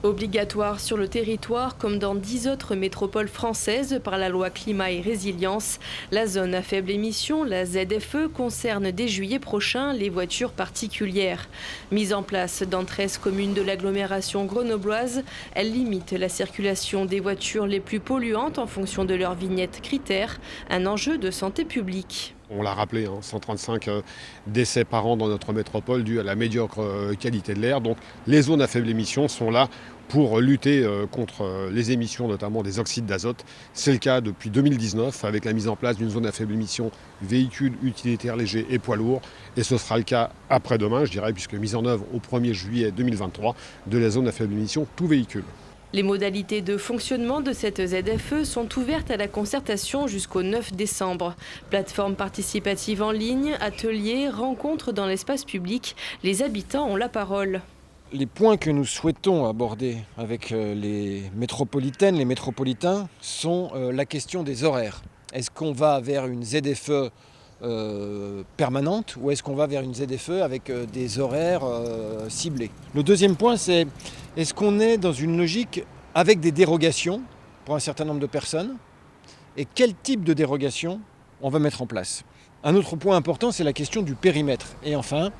Obligatoire sur le territoire comme dans 10 autres métropoles françaises par la loi Climat et Résilience, la zone à faible émission, la ZFE, concerne dès juillet prochain les voitures particulières. Mise en place dans 13 communes de l'agglomération grenobloise, elle limite la circulation des voitures les plus polluantes en fonction de leur vignette critère, un enjeu de santé publique. On l'a rappelé, 135 décès par an dans notre métropole dû à la médiocre qualité de l'air. Donc les zones à faible émission sont là pour lutter contre les émissions, notamment des oxydes d'azote. C'est le cas depuis 2019 avec la mise en place d'une zone à faible émission véhicules utilitaires légers et poids lourds. Et ce sera le cas après-demain, je dirais, puisque mise en œuvre au 1er juillet 2023 de la zone à faible émission tout véhicule. Les modalités de fonctionnement de cette ZFE sont ouvertes à la concertation jusqu'au 9 décembre. Plateforme participative en ligne, ateliers, rencontres dans l'espace public, les habitants ont la parole. Les points que nous souhaitons aborder avec les métropolitaines, les métropolitains, sont la question des horaires. Est-ce qu'on va vers une ZFE permanente ou est-ce qu'on va vers une ZFE avec des horaires ciblés? Le deuxième point, c'est est-ce qu'on est dans une logique avec des dérogations pour un certain nombre de personnes et quel type de dérogation on va mettre en place? Un autre point important, c'est la question du périmètre et enfin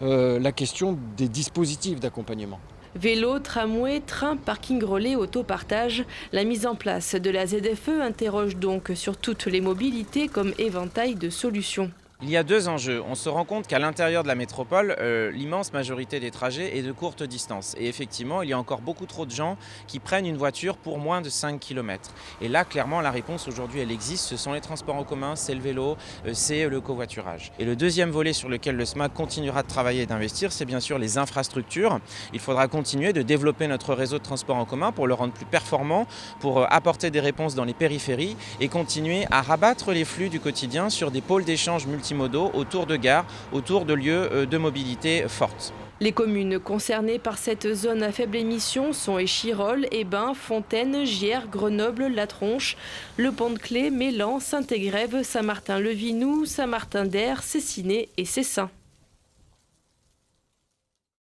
la question des dispositifs d'accompagnement. Vélo, tramway, train, parking relais, autopartage, la mise en place de la ZFE interroge donc sur toutes les mobilités comme éventail de solutions. Il y a deux enjeux. On se rend compte qu'à l'intérieur de la métropole, l'immense majorité des trajets est de courte distance. Et effectivement, il y a encore beaucoup trop de gens qui prennent une voiture pour moins de 5 km. Et là, clairement, la réponse aujourd'hui, elle existe. Ce sont les transports en commun, c'est le vélo, c'est le covoiturage. Et le deuxième volet sur lequel le SMAC continuera de travailler et d'investir, c'est bien sûr les infrastructures. Il faudra continuer de développer notre réseau de transport en commun pour le rendre plus performant, pour apporter des réponses dans les périphéries et continuer à rabattre les flux du quotidien sur des pôles d'échange multimodaux autour de gares, autour de lieux de mobilité fortes. Les communes concernées par cette zone à faible émission sont Échirolles, Hébin, Fontaine, Gières, Grenoble, La Tronche, Le Pont-de-Claix, Mélan, Saint-Égrève, Saint-Martin-le-Vinoux, Saint-Martin-d'Aire, Cessiné et Cessin.